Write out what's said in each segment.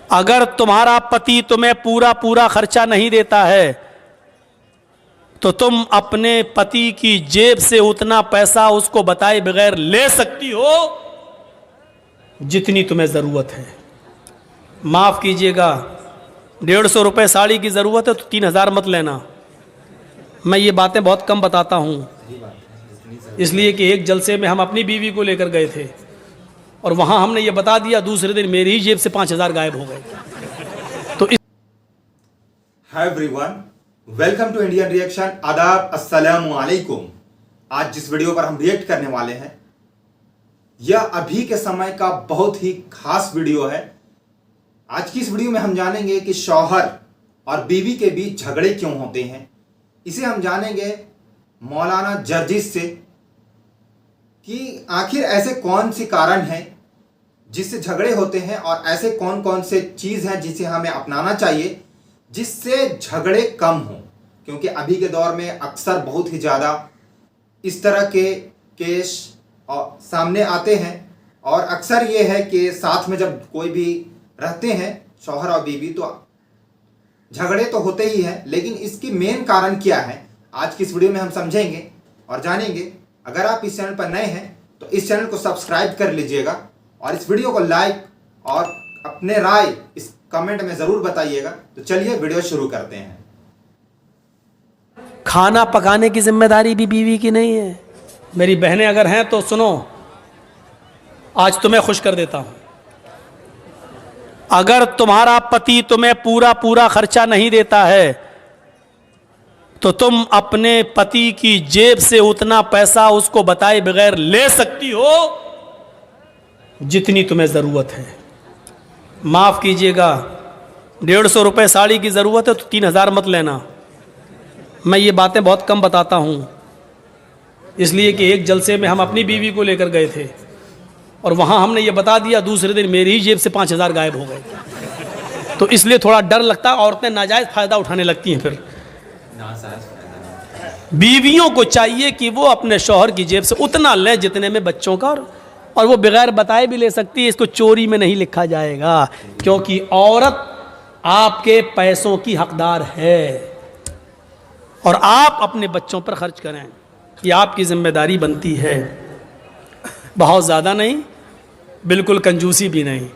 اگر تمہارا پتی تمہیں پورا خرچہ نہیں دیتا ہے تو تم اپنے پتی کی جیب سے اتنا پیسہ اس کو بتائے بغیر لے سکتی ہو جتنی تمہیں ضرورت ہے. معاف کیجئے گا، 150 روپے ساڑی کی ضرورت ہے تو 3000 مت لینا. میں یہ باتیں بہت کم بتاتا ہوں، اس لیے کہ ایک جلسے میں ہم اپنی بیوی کو لے کر گئے تھے اور وہاں ہم نے یہ بتا دیا، دوسرے دن میری ہی جیب سے 5000 غائب ہو گئے. تو hi everyone, welcome to Indian reaction. آداب، السلام علیکم. آج جس ویڈیو پر ہم ریئیکٹ کرنے والے ہیں یہ ابھی کے سمے کا بہت ہی خاص ویڈیو ہے. آج کی اس ویڈیو میں ہم جانیں گے کہ شوہر اور بیوی کے بیچ جھگڑے کیوں ہوتے ہیں. اسے ہم جانیں گے مولانا جرجس سے کہ آخر ایسے کون سی کارن ہیں جس سے جھگڑے ہوتے ہیں اور ایسے کون کون سے چیز ہیں جسے ہمیں اپنانا چاہیے جس سے جھگڑے کم ہوں. کیونکہ ابھی کے دور میں اکثر بہت ہی زیادہ اس طرح کے کیس سامنے آتے ہیں اور اکثر یہ ہے کہ ساتھ میں جب کوئی بھی رہتے ہیں شوہر اور بیوی تو جھگڑے تو ہوتے ہی ہیں، لیکن اس کی مین کارن کیا ہے آج کی اس ویڈیو میں ہم سمجھیں گے اور جانیں گے. اگر آپ اس چینل پر نئے ہیں تو اس چینل کو سبسکرائب کر لیجئے گا اور اس ویڈیو کو لائک اور اپنے رائے اس کمنٹ میں ضرور بتائیے گا. تو چلیے ویڈیو شروع کرتے ہیں. کھانا پکانے کی ذمہ داری بھی بیوی کی نہیں ہے. میری بہنیں اگر ہیں تو سنو، آج تمہیں خوش کر دیتا ہوں. اگر تمہارا پتی تمہیں پورا خرچہ نہیں دیتا ہے تو تم اپنے پتی کی جیب سے اتنا پیسہ اس کو بتائے بغیر لے سکتی ہو جتنی تمہیں ضرورت ہے. معاف کیجئے گا، 150 روپے ساڑی کی ضرورت ہے تو 3000 مت لینا. میں یہ باتیں بہت کم بتاتا ہوں، اس لیے کہ ایک جلسے میں ہم اپنی بیوی کو لے کر گئے تھے اور وہاں ہم نے یہ بتا دیا، دوسرے دن میری ہی جیب سے 5000 غائب ہو گئے. تو اس لیے تھوڑا ڈر لگتا ہے، عورتیں ناجائز فائدہ اٹھانے لگتی ہیں. پھر بیویوں کو چاہیے کہ وہ اپنے شوہر کی جیب سے اتنا لیں جتنے میں بچوں کا اور وہ بغیر بتائے بھی لے سکتی ہے. اس کو چوری میں نہیں لکھا جائے گا کیونکہ عورت آپ کے پیسوں کی حقدار ہے اور آپ اپنے بچوں پر خرچ کریں، یہ آپ کی ذمہ داری بنتی ہے. بہت زیادہ نہیں، بالکل کنجوسی بھی نہیں.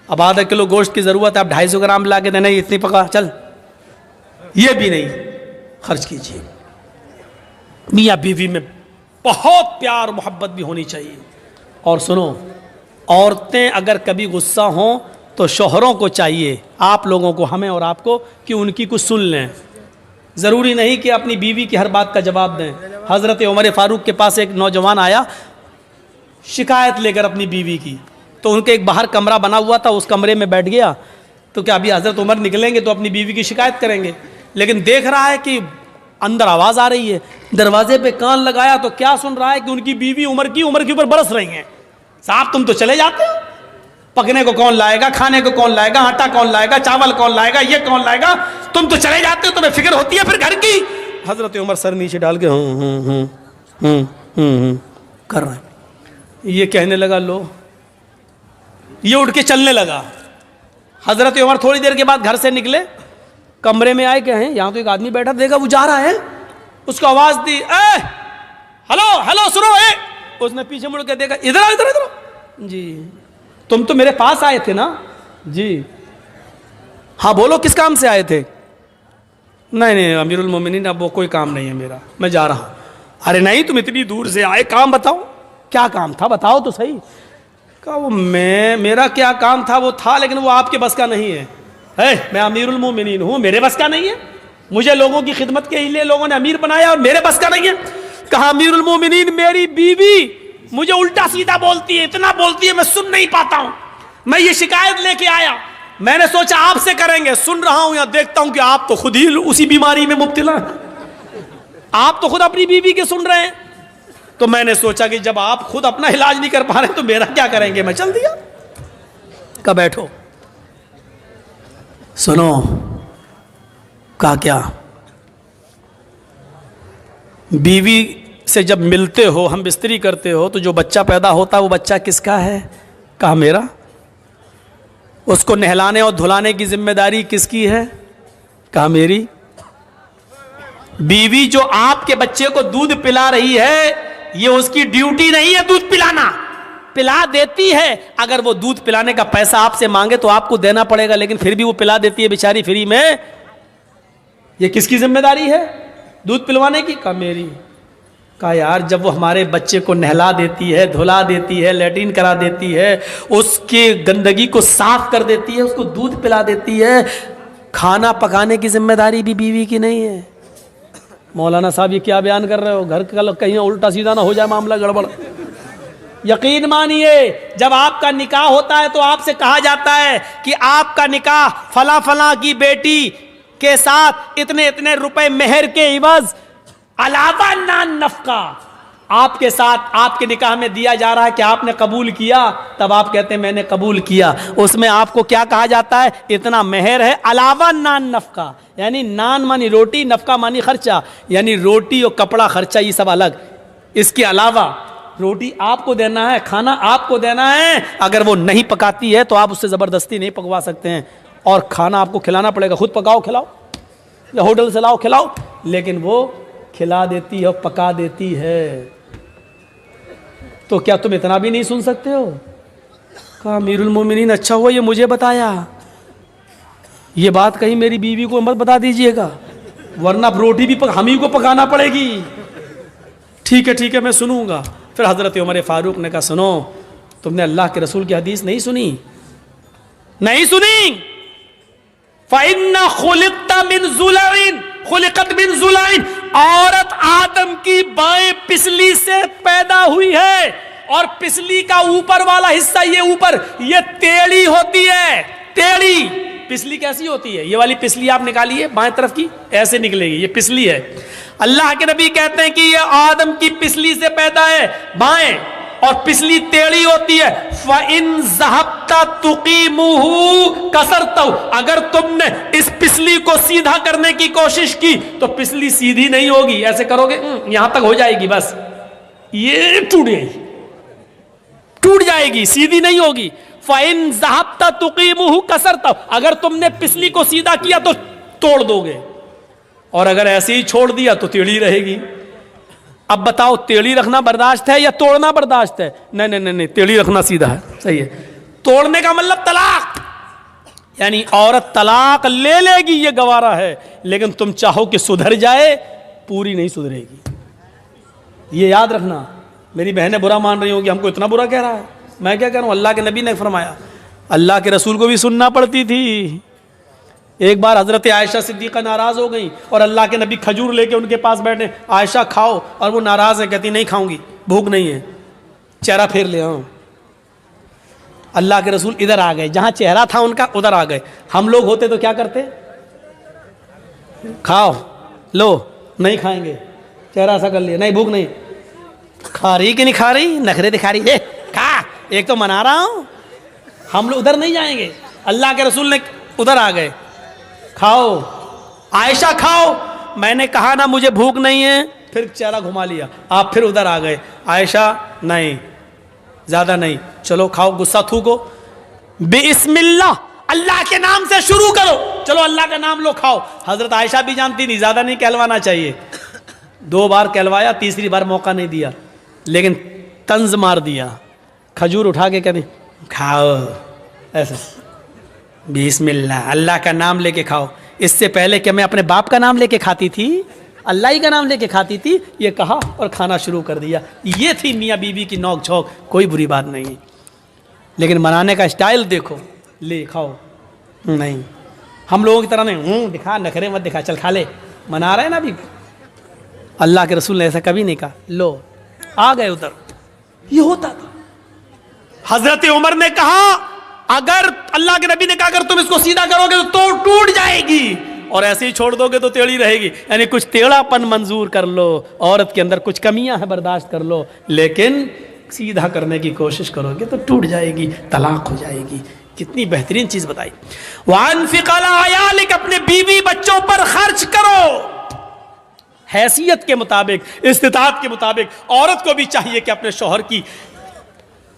اب آدھا کلو گوشت کی ضرورت ہے، آپ 250 گرام لا کے دینا، اتنی پکا چل، یہ بھی نہیں خرچ کیجیے. میاں بیوی میں بہت پیار محبت بھی ہونی چاہیے. اور سنو، عورتیں اگر کبھی غصہ ہوں تو شوہروں کو چاہیے، آپ لوگوں کو، ہمیں اور آپ کو، کہ ان کی کچھ سن لیں. ضروری نہیں کہ اپنی بیوی کی ہر بات کا جواب دیں. حضرت عمر فاروق کے پاس ایک نوجوان آیا شکایت لے کر اپنی بیوی کی، تو ان کے ایک باہر کمرہ بنا ہوا تھا، اس کمرے میں بیٹھ گیا. تو کیا ابھی حضرت عمر نکلیں گے تو اپنی بیوی کی شکایت کریں گے، لیکن دیکھ رہا ہے کہ اندر آواز آ رہی ہے. دروازے پہ کان لگایا تو کیا سن رہا ہے کہ ان کی بیوی عمر کے اوپر برس رہی ہیں. صاحب تم تو چلے جاتے ہو، پکنے کو کون لائے گا، کھانے کو کون لائے گا، آٹا کون لائے گا، چاول کون لائے گا، یہ کون لائے گا، تم تو چلے جاتے ہو، تمہیں فکر ہوتی ہے پھر گھر کی. حضرت عمر سر نیچے ڈال کے کر رہے ہیں. یہ کہنے لگا، لو، یہ اٹھ کے چلنے لگا. حضرت عمر تھوڑی دیر کے بعد گھر سے نکلے، کمرے میں آئے کہ ہیں یہاں تو ایک آدمی بیٹھا، دیکھا وہ جا رہا ہے، اس کو آواز دی، اے ہلو سنو. اس نے پیچھے مڑ کے دیکھا، ادھر جی تم تو میرے پاس آئے تھے نا. جی ہاں بولو، کس کام سے آئے تھے؟ نہیں امیر المومنین، اب وہ کوئی کام نہیں ہے میرا، میں جا رہا ہوں. ارے نہیں، تم اتنی دور سے آئے، کام بتاؤ. کیا کام تھا بتاؤ تو صحیح. کہا وہ میرا کیا کام تھا وہ تھا، لیکن وہ آپ کے بس کا نہیں ہے. میں امیر المومنین ہوں، میرے بس کا نہیں ہے. مجھے لوگوں کی خدمت کے لیے لوگوں نے امیر بنایا اور میرے بس کا نہیں ہے. کہا امیر المومنین، میری بیوی مجھے الٹا سیدھا بولتی ہے، اتنا بولتی ہے میں سن نہیں پاتا ہوں. میں یہ شکایت لے کے آیا، میں نے سوچا آپ سے کریں گے. سن رہا ہوں یا دیکھتا ہوں کہ آپ تو خود ہی اسی بیماری میں مبتلا ہیں، آپ تو خود اپنی بیوی کے سن رہے ہیں. تو میں نے سوچا کہ جب آپ خود اپنا علاج نہیں کر پا رہے تو میرا کیا کریں گے. میں چل دیا. کہا بیٹھو. سنو. کہا کیا؟ بیوی سے جب ملتے ہو، ہم بستری کرتے ہو، تو جو بچہ پیدا ہوتا ہے وہ بچہ کس کا ہے؟ کہا میرا. اس کو نہلانے اور دھلانے کی ذمہ داری کس کی ہے؟ کہا میری. بیوی جو آپ کے بچے کو دودھ پلا رہی ہے یہ اس کی ڈیوٹی نہیں ہے دودھ پلانا. پلا دیتی ہے, اگر وہ دودھ پلانے کا پیسہ آپ سے مانگے تو آپ کو دینا پڑے گا, لیکن پھر بھی وہ پلا دیتی ہے بیچاری فری میں. یہ کس کی ذمہ داری ہے دودھ پلوانے کی؟ کہا میری. کہا یار جب وہ ہمارے بچے کو نہلا دیتی ہے, دھلا دیتی ہے, لیٹرین کرا دیتی ہے, اس کے گندگی کو صاف کر دیتی ہے, اس کو دودھ پلا دیتی ہے, کھانا پکانے کی ذمہ داری بھی بیوی کی نہیں ہے؟ مولانا صاحب یہ کیا بیان کر رہے ہو؟ گھر کا کہیں الٹا سیدھا نہ ہو جائے معاملہ گڑبڑ. یقین مانیے جب آپ کا نکاح ہوتا ہے تو آپ سے کہا جاتا ہے کہ آپ کا نکاح فلاں فلاں کی بیٹی کے ساتھ اتنے اتنے روپے مہر کے عوض علاوہ نان نفقہ آپ کے ساتھ آپ کے نکاح میں دیا جا رہا ہے کہ آپ نے قبول کیا. تب آپ کہتے ہیں میں نے قبول کیا. اس میں آپ کو کیا کہا جاتا ہے؟ اتنا مہر ہے علاوہ نان نفقہ, یعنی نان مانی روٹی, نفقہ مانی خرچہ, یعنی روٹی اور کپڑا خرچہ یہ سب الگ. اس کے علاوہ روٹی آپ کو دینا ہے, کھانا آپ کو دینا ہے. اگر وہ نہیں پکاتی ہے تو آپ اس سے زبردستی نہیں پکوا سکتے ہیں, اور کھانا آپ کو کھلانا پڑے گا. خود پکاؤ کھلاؤ یا ہوٹل سے لاؤ کھلاؤ, لیکن وہ کھلا دیتی ہے اور پکا دیتی ہے. تو کیا تم اتنا بھی نہیں سن سکتے ہو؟ کہا امیر المومنین اچھا ہوا یہ مجھے بتایا, یہ بات کہیں میری بیوی کو مت بتا دیجئے گا ورنہ روٹی بھی ہم ہی کو پکانا پڑے گی. ٹھیک ہے میں سنوں گا. پھر حضرت عمر فاروق نے کہا سنو, تم نے اللہ کے رسول کی حدیث نہیں سنی؟ نہیں سنی. فَإِنَّ خُلِقْتَ مِنْ ضُلَعٍ خُلِقَتْ مِنْ ضُلَعٍ, عورت آدم کی بائیں پسلی سے پیدا ہوئی ہے, اور پسلی کا اوپر والا حصہ یہ ٹیڑھی ہوتی ہے. ٹیڑھی پسلی کیسی ہوتی ہے؟ یہ والی پسلی آپ نکالیے بائیں طرف کی, ایسے نکلے گی, یہ پسلی ہے. اللہ کے نبی کہتے ہیں کہ یہ آدم کی پسلی سے پیدا ہے بائیں, اور پسلی ٹیڑھی ہوتی ہے. فَإِن ذَهَبْتَ تُقِيمُهُ كَسَرْتَهُ, اگر تم نے اس پسلی کو سیدھا کرنے کی کوشش کی تو پسلی سیدھی نہیں ہوگی. ایسے کرو گے یہاں تک ہو جائے گی, بس یہ ٹوٹ جائے گی, سیدھی نہیں ہوگی. فَإِن ذَهَبْتَ تُقِيمُهُ كَسَرْتَهُ, اگر تم نے پسلی کو سیدھا کیا تو توڑ دو گے, اور اگر ایسے ہی چھوڑ دیا تو ٹیڑھی رہے گی. اب بتاؤ ٹیڑھی رکھنا برداشت ہے یا توڑنا برداشت ہے؟ نہیں, ٹیڑھی رکھنا سیدھا ہے, صحیح ہے. توڑنے کا مطلب طلاق, یعنی عورت طلاق لے لے گی یہ گوارا ہے, لیکن تم چاہو کہ سدھر جائے, پوری نہیں سدھرے گی. یہ یاد رکھنا. میری بہنیں برا مان رہی ہوں کہ ہم کو اتنا برا کہہ رہا ہے. میں کیا کہہ رہا ہوں, اللہ کے نبی نے فرمایا, اللہ کے رسول کو بھی سننا پڑتی تھی. ایک بار حضرت عائشہ صدیقہ ناراض ہو گئی اور اللہ کے نبی کھجور لے کے ان کے پاس بیٹھے, عائشہ کھاؤ, اور وہ ناراض ہے, کہتی نہیں کھاؤں گی, بھوک نہیں ہے. چہرہ پھیر لے. اللہ کے رسول ادھر آ گئے, جہاں چہرہ تھا ان کا ادھر آ گئے. ہم لوگ ہوتے تو کیا کرتے؟ کھاؤ, لو, نہیں کھائیں گے, چہرہ ایسا کر لیا, نہیں بھوک نہیں. کھا رہی کہ نہیں کھا رہی, نخرے دکھا رہی, کھا, ایک تو منا رہا ہوں. ہم لوگ ادھر نہیں جائیں گے. اللہ کے رسول نے ادھر آ گئے, کھاؤ عائشہ کھاؤ. میں نے کہا نا مجھے بھوک نہیں ہے, پھر چہرہ گھما لیا. آپ پھر ادھر آ گئے, عائشہ نہیں, زیادہ نہیں, چلو کھاؤ, غصہ تھوکو, بسم اللہ, اللہ کے نام سے شروع کرو, چلو اللہ کا نام لو, کھاؤ. حضرت عائشہ بھی جانتی نہیں زیادہ نہیں کہلوانا چاہیے. 2 بار کہلوایا, تیسری بار موقع نہیں دیا, لیکن طنز مار دیا. کھجور اٹھا کے کہتے کھاؤ, ایسے بسم اللہ, اللہ کا نام لے کے کھاؤ. اس سے پہلے کہ میں اپنے باپ کا نام لے کے کھاتی تھی, اللہ ہی کا نام لے کے کھاتی تھی, یہ کہا اور کھانا شروع کر دیا. یہ تھی میاں بیوی کی نوک جھوک, کوئی بری بات نہیں. لیکن منانے کا اسٹائل دیکھو, لے کھاؤ, نہیں. ہم لوگوں کی طرح نہیں, دکھا, نخرے مت دکھا, چل کھا لے, منا رہے ہیں نا بھی. اللہ کے رسول نے ایسا کبھی نہیں کہا, لو, آ گئے ادھر. یہ ہوتا تھا. حضرت عمر نے کہا, اگر اللہ کے نبی نے کہا اگر تم اس کو سیدھا کرو گے تو ٹوٹ جائے گی, اور ایسے ہی چھوڑ دو گے تو ٹیڑھی رہے گی. یعنی کچھ ٹیڑھا پن منظور کر لو, عورت کے اندر کچھ کمیاں ہیں برداشت کر لو, لیکن سیدھا کرنے کی کوشش کرو گے تو ٹوٹ جائے گی, طلاق ہو جائے گی. کتنی بہترین چیز بتائی. وَأَنفِقْ عَلَىٰ عَيَالِكَ, اپنے بیوی بچوں پر خرچ کرو حیثیت کے مطابق, استطاعت کے مطابق. عورت کو بھی چاہیے کہ اپنے شوہر کی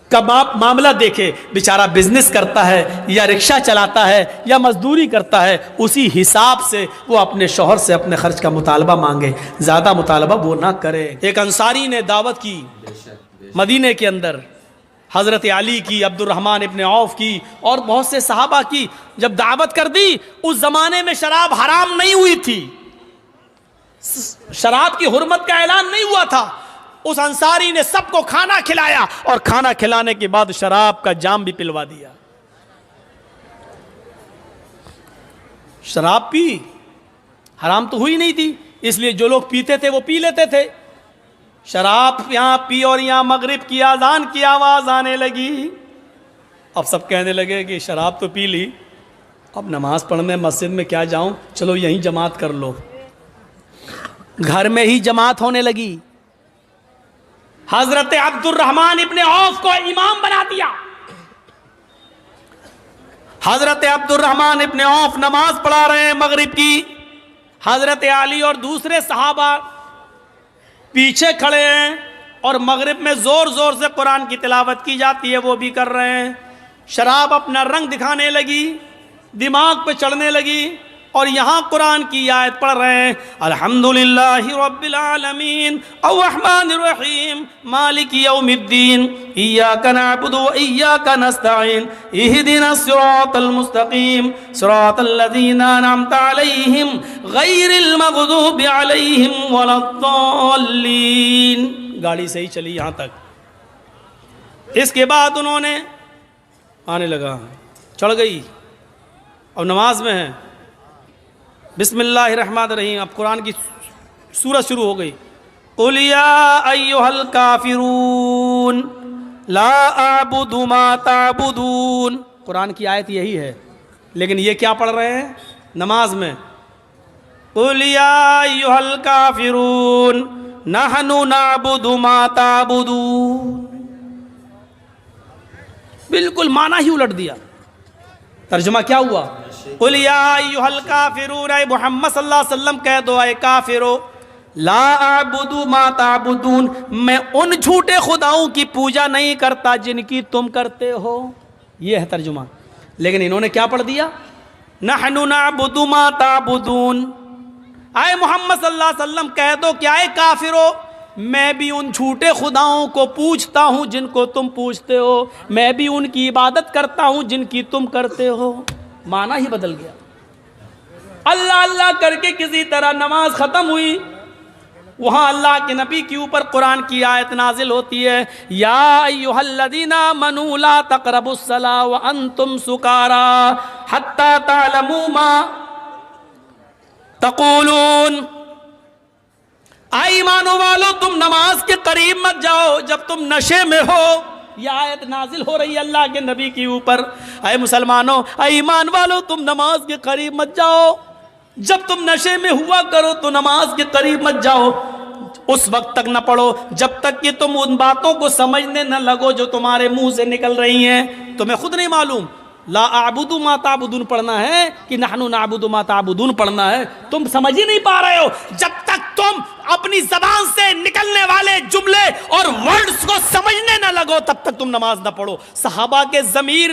کب آپ معاملہ دیکھے، بیچارہ بزنس کرتا ہے یا رکشہ چلاتا ہے یا مزدوری کرتا ہے، اسی حساب سے وہ اپنے شوہر سے اپنے خرچ کا مطالبہ مانگے، زیادہ مطالبہ وہ نہ کرے۔ ایک انصاری نے دعوت کی مدینے کے اندر، حضرت علی کی، عبد الرحمن ابن عوف کی اور بہت سے صحابہ کی۔ جب دعوت کر دی، اس زمانے میں شراب حرام نہیں ہوئی تھی، شراب کی حرمت کا اعلان نہیں ہوا تھا۔ اس انصاری نے سب کو کھانا کھلایا اور کھانا کھلانے کے بعد شراب کا جام بھی پلوا دیا۔ شراب پی، حرام تو ہوئی نہیں تھی، اس لیے جو لوگ پیتے تھے وہ پی لیتے تھے۔ شراب یہاں پی اور یہاں مغرب کی اذان کی آواز آنے لگی۔ اب سب کہنے لگے کہ شراب تو پی لی، اب نماز پڑھنے مسجد میں کیا جاؤں، چلو یہیں جماعت کر لو۔ گھر میں ہی جماعت ہونے لگی۔ حضرت عبد الرحمن ابن عوف کو امام بنا دیا۔ حضرت عبد الرحمن ابن عوف نماز پڑھا رہے ہیں مغرب کی، حضرت علی اور دوسرے صحابہ پیچھے کھڑے ہیں اور مغرب میں زور زور سے قرآن کی تلاوت کی جاتی ہے، وہ بھی کر رہے ہیں۔ شراب اپنا رنگ دکھانے لگی، دماغ پہ چڑھنے لگی، اور یہاں قرآن کی آیت پڑھ رہے ہیں، الحمدللہ رب العالمین الرحمن الرحیم مالک یوم الدین ایاک نعبد و ایاک نستعین اہدنا الصراط المستقیم صراط الذین انعمت علیہم غیر المغضوب علیہم ولا الضالین۔ گاڑی صحیح چلی یہاں تک۔ اس کے بعد انہوں نے آنے لگا، چڑھ گئی، اب نماز میں ہے، بسم اللہ الرحمن الرحیم، اب قرآن کی سورت شروع ہو گئی، قُلْ يَا أَيُّهَا الْكَافِرُونَ لَا أَعْبُدُ مَا تَعْبُدُونَ۔ قرآن کی آیت یہی ہے، لیکن یہ کیا پڑھ رہے ہیں نماز میں، قُلْ يَا أَيُّهَا الْكَافِرُونَ نَحْنُ نَعْبُدُ مَا تَعْبُدُونَ۔ بالکل معنی ہی الٹ دیا۔ ترجمہ کیا ہوا، قُلْ يَا أَيُّهَا الْكَافِرُونَ، اے محمد صلی اللہ علیہ وسلم کہہ دو اے کافرو، لا اعبد ما تعبدون، میں ان جھوٹے خداؤں کی پوجا نہیں کرتا جن کی تم کرتے ہو۔ یہ ہے ترجمہ، لیکن انہوں نے کیا پڑھ دیا، نحن نعبد ما تعبدون۔ اے محمد صلی اللہ علیہ وسلم کہہ دو کہ اے کافرو، میں بھی ان جھوٹے خداؤں کو پوجتا ہوں جن کو تم پوجتے ہو، میں بھی ان کی عبادت کرتا ہوں جن کی تم کرتے ہو۔ معنی ہی بدل گیا۔ اللہ اللہ کر کے کسی طرح نماز ختم ہوئی، وہاں اللہ کے نبی کے اوپر قرآن کی آیت نازل ہوتی ہے، یا ایھا الذین آمنوا لا تقربوا الصلاۃ وانتم سکارى حتی تعلموا ما تقولون۔ اے ایمانو والو، تم نماز کے قریب مت جاؤ جب تم نشے میں ہو۔ یہ آیت نازل ہو رہی ہے اللہ کے نبی کے اوپر، اے مسلمانوں، اے ایمان والو، تم نماز کے قریب مت جاؤ جب تم نشے میں ہوا کرو، تو نماز کے قریب مت جاؤ، اس وقت تک نہ پڑھو جب تک کہ تم ان باتوں کو سمجھنے نہ لگو جو تمہارے منہ سے نکل رہی ہیں۔ تمہیں خود نہیں معلوم لا اعبد ما تعبدون پڑھنا ہے کہ نحن نعبد ما تعبدون پڑھنا ہے، تم سمجھ ہی نہیں پا رہے ہو۔ جب تک تم اپنی زبان سے نکلنے والے جملے اور ورڈز کو سمجھنے نہ لگو تب تک تم نماز نہ پڑھو۔ صحابہ کے ضمیر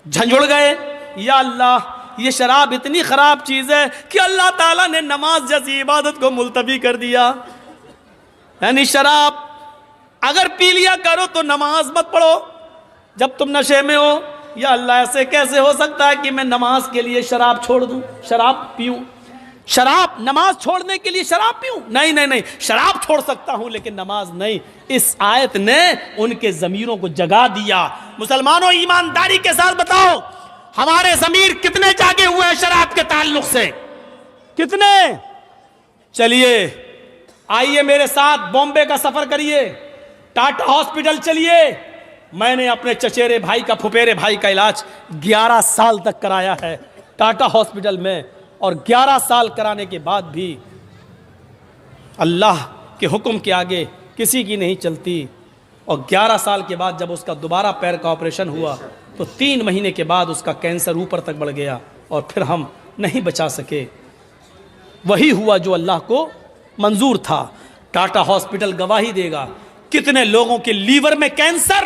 جھنجھڑ گئے، یا اللہ، یہ شراب اتنی خراب چیز ہے کہ اللہ تعالیٰ نے نماز جیسی عبادت کو ملتوی کر دیا۔ یعنی شراب اگر پی لیا کرو تو نماز مت پڑھو جب تم نشے میں ہو۔ یا اللہ، ایسے کیسے ہو سکتا ہے کہ میں نماز کے لیے شراب چھوڑ دوں، شراب پیوں، شراب نماز چھوڑنے کے لیے شراب پیوں؟ نہیں نہیں نہیں، شراب چھوڑ سکتا ہوں لیکن نماز نہیں۔ اس آیت نے ان کے ضمیروں کو جگا دیا۔ مسلمانوں، ایمانداری کے ساتھ بتاؤ، ہمارے ضمیر کتنے جاگے ہوئے ہیں شراب کے تعلق سے؟ کتنے؟ چلیے آئیے میرے ساتھ بامبے کا سفر کریے، ٹاٹا ہاسپٹل چلیے۔ میں نے اپنے چچیرے بھائی کا، پھپھیرے بھائی کا علاج 11 سال تک کرایا ہے ٹاٹا ہاسپٹل میں، اور 11 سال کرانے کے بعد بھی اللہ کے حکم کے آگے کسی کی نہیں چلتی۔ اور 11 سال کے بعد جب اس کا دوبارہ پیر کا آپریشن ہوا تو 3 مہینے کے بعد اس کا کینسر اوپر تک بڑھ گیا اور پھر ہم نہیں بچا سکے۔ وہی ہوا جو اللہ کو منظور تھا۔ ٹاٹا ہاسپٹل گواہی دے گا، کتنے لوگوں کے لیور میں کینسر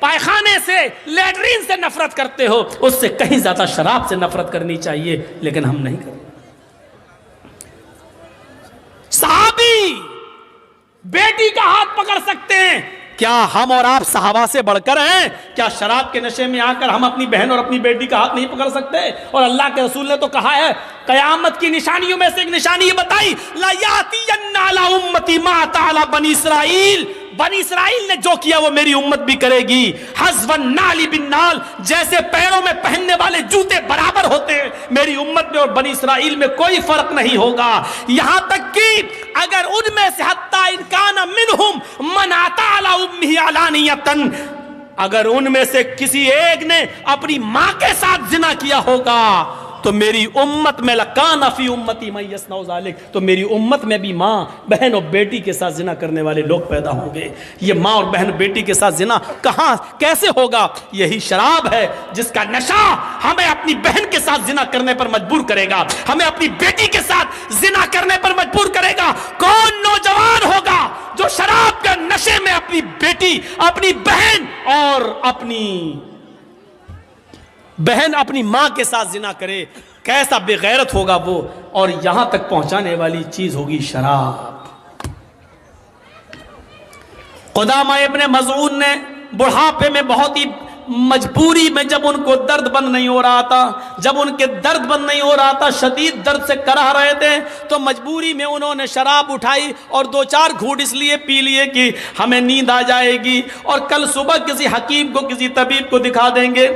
پائخانے سے، لیٹرین سے نفرت کرتے ہو، اس سے کہیں زیادہ شراب سے نفرت کرنی چاہیے، لیکن ہم نہیں کرتے۔ صحابی بیٹی کا ہاتھ پکڑ سکتے ہیں، کیا ہم اور آپ صحابہ سے بڑھ کر ہیں؟ کیا شراب کے نشے میں آ کر ہم اپنی بہن اور اپنی بیٹی کا ہاتھ نہیں پکڑ سکتے؟ اور اللہ کے رسول نے تو کہا ہے، قیامت کی نشانیوں میں سے ایک نشانی یہ بتائی، لا یاتین علی امتی ما اتى علی بنی اسرائیل، بنی اسرائیل نے جو کیا وہ میری امت بھی کرے گی، حذو النعل بالنعل، جیسے پیروں میں پہننے والے جوتے برابر ہوتے ہیں، میری امت میں اور بنی اسرائیل میں کوئی فرق نہیں ہوگا۔ یہاں تک کہ اگر ان میں سے حتی ان کان منہم من اتى علی امہ علانیۃ، اگر ان میں سے کسی ایک نے اپنی ماں کے ساتھ زنا کیا ہوگا تو میری امت میں لکان فی امتی من یصنع ذلک، تو میری امت میں بھی ماں بہن اور بیٹی کے ساتھ زنا کرنے والے لوگ پیدا ہوں گے۔ یہ ماں اور بہن بیٹی کے ساتھ زنا کہاں کیسے ہوگا؟ یہی شراب ہے جس کا نشہ ہمیں اپنی بہن کے ساتھ زنا کرنے پر مجبور کرے گا، ہمیں اپنی بیٹی کے ساتھ زنا کرنے پر مجبور کرے گا۔ کون نوجوان ہوگا جو شراب کے نشے میں اپنی بیٹی، اپنی بہن اور اپنی ماں کے ساتھ زنا کرے؟ کیسا بے غیرت ہوگا وہ، اور یہاں تک پہنچانے والی چیز ہوگی شراب۔ قدامہ ابن مظعون نے بڑھاپے میں بہت ہی مجبوری میں، جب ان کو درد بند نہیں ہو رہا تھا، جب ان کے درد بند نہیں ہو رہا تھا، شدید درد سے کرہ رہے تھے، تو مجبوری میں انہوں نے شراب اٹھائی اور 2-4 گھونٹ اس لیے پی لیے کہ ہمیں نیند آ جائے گی اور کل صبح کسی حکیم کو، کسی طبیب کو دکھا دیں گے۔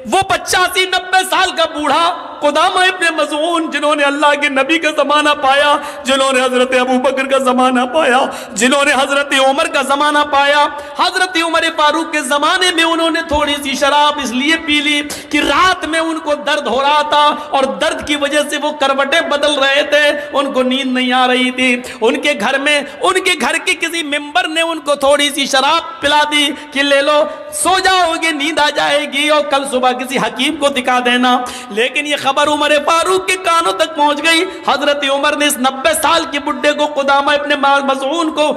وہ 85-90 سال کا بوڑھا قدامہ ابن مظعون، جنہوں نے اللہ کے نبی کا زمانہ پایا، جنہوں نے حضرت ابو بکر کا زمانہ پایا، جنہوں نے حضرت عمر کا زمانہ پایا، حضرت عمر فاروق کے زمانے میں انہوں نے تھوڑی سی شراب اس لیے پی لی کہ رات میں ان کو درد ہو رہا تھا اور درد کی وجہ سے وہ کروٹیں بدل رہے تھے، ان کو نیند نہیں آ رہی تھی۔ ان کے گھر میں، ان کے گھر کے کسی ممبر نے ان کو تھوڑی سی شراب پلا دی کہ لے لو، سو جاؤ گے، نیند آ جائے گی اور کل صبح کسی حکیم کو دکھا دینا۔ لیکن یہ خبر عمر فاروق کے کانوں تک پہنچ گئی۔ حضرت عمر نے اس 90 سال کے بڈھے کو، قدامہ ابن مظعون کو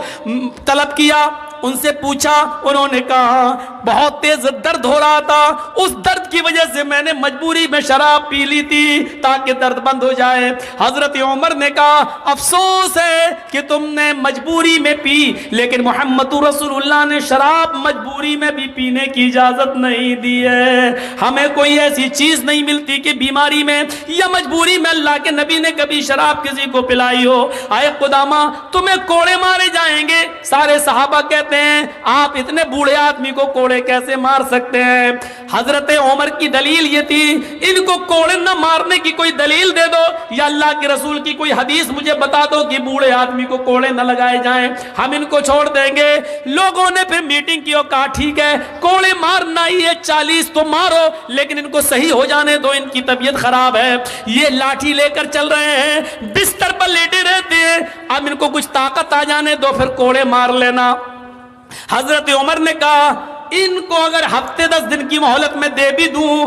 طلب کیا، ان سے پوچھا، انہوں نے کہا بہت تیز درد ہو رہا تھا، اس درد کی وجہ سے میں نے مجبوری میں شراب پی لی تھی تاکہ درد بند ہو جائے۔ حضرت عمر نے کہا افسوس ہے کہ تم نے مجبوری میں پی، لیکن محمد رسول اللہ نے شراب مجبوری میں بھی پینے کی اجازت نہیں دی ہے۔ ہمیں کوئی ایسی چیز نہیں ملتی کہ بیماری میں یا مجبوری میں اللہ کے نبی نے کبھی شراب کسی کو پلائی ہو۔ آئے قدامہ تمہیں کوڑے مارے جائیں گے۔ سارے صحابہ کہتے ہیں آپ اتنے بوڑھے آدمی کو کوڑے کیسے مار سکتے ہیں؟ حضرت عمر کی دلیل یہ تھی، ان کو کوڑے نہ مارنے کی کوئی دلیل دے دو یا اللہ کے رسول کی کوئی حدیث مجھے بتا دو کہ بوڑھے آدمی کو کوڑے نہ لگائے جائیں، ہم ان کو چھوڑ دیں گے۔ لوگوں نے پھر میٹنگ کی اور کہا ٹھیک ہے کوڑے مارنا ہی ہے، 40 تو مارو، لیکن ان کو صحیح ہو جانے دو، ان کی طبیعت خراب ہے، یہ لاٹھی لے کر چل رہے ہیں، بستر پر لیٹے رہتے ہیں، اب ان کو کچھ طاقت آ جانے دو، پھر کوڑے مار لینا۔ حضرت عمر نے کہا ان کو اگر ہفتے 10 دن کی مہلت میں دے بھی دوں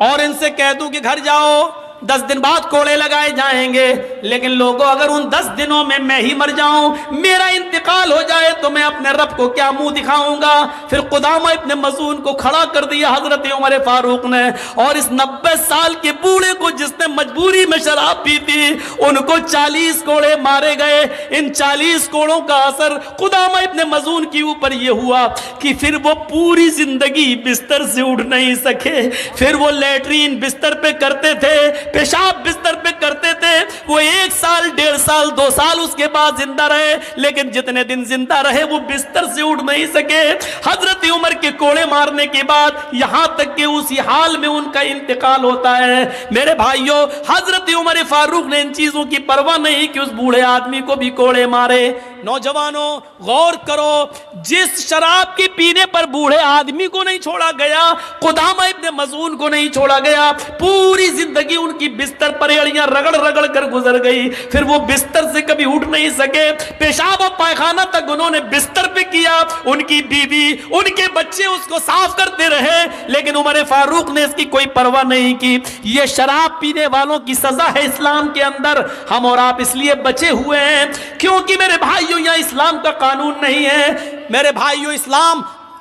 اور ان سے کہہ دوں کہ گھر جاؤ 10 دن بعد کوڑے لگائے جائیں گے، لیکن لوگوں اگر ان 10 دنوں میں ہی مر جاؤں، میرا انتقال ہو جائے تو میں اپنے رب کو کیا منہ دکھاؤں گا؟ پھر قدامہ ابن مظعون کو کھڑا کر دیا حضرت عمر فاروق نے، اور اس 90 سال کے بوڑھے کو جس نے مجبوری میں شراب پی تھی ان کو 40 کوڑے مارے گئے۔ ان 40 کوڑوں کا اثر قدامہ ابن مظعون کے اوپر یہ ہوا کہ پھر وہ پوری زندگی بستر سے اٹھ نہیں سکے، پھر وہ لیٹرین بستر پہ کرتے تھے، پیشاب بستر پہ کرتے تھے، وہ 1 سال 1.5 سال 2 سال اس کے بعد زندہ رہے، لیکن جتنے دن زندہ رہے وہ بستر سے اٹھ نہیں سکے۔ حضرت عمر کے کوڑے مارنے کے بعد یہاں تک کہ اسی حال میں ان کا انتقال ہوتا ہے۔ میرے بھائیوں، حضرت عمر فاروق نے ان چیزوں کی پرواہ نہیں کہ اس بوڑھے آدمی کو بھی کوڑے مارے۔ نوجوانوں غور کرو، جس شراب کے پینے پر بوڑھے آدمی کو نہیں چھوڑا گیا، قدامہ ابن مظعون کو نہیں چھوڑا گیا، پوری زندگی ان کی بستر پر ایڑیاں رگڑ رگڑ کر گزر گئی، پھر وہ بستر سے کبھی اٹھ نہیں سکے، پیشاب اور پائخانہ تک انہوں نے بستر پہ کیا، ان کی بیوی ان کے بچے اس کو صاف کرتے رہے، لیکن عمر فاروق نے اس کی کوئی پرواہ نہیں کی۔ یہ شراب پینے والوں کی سزا ہے اسلام کے اندر، ہم اور آپ اس لیے بچے ہوئے ہیں کیونکہ میرے بھائیوں یہاں اسلام کا قانون نہیں ہے۔ میرے بھائیوں اسلام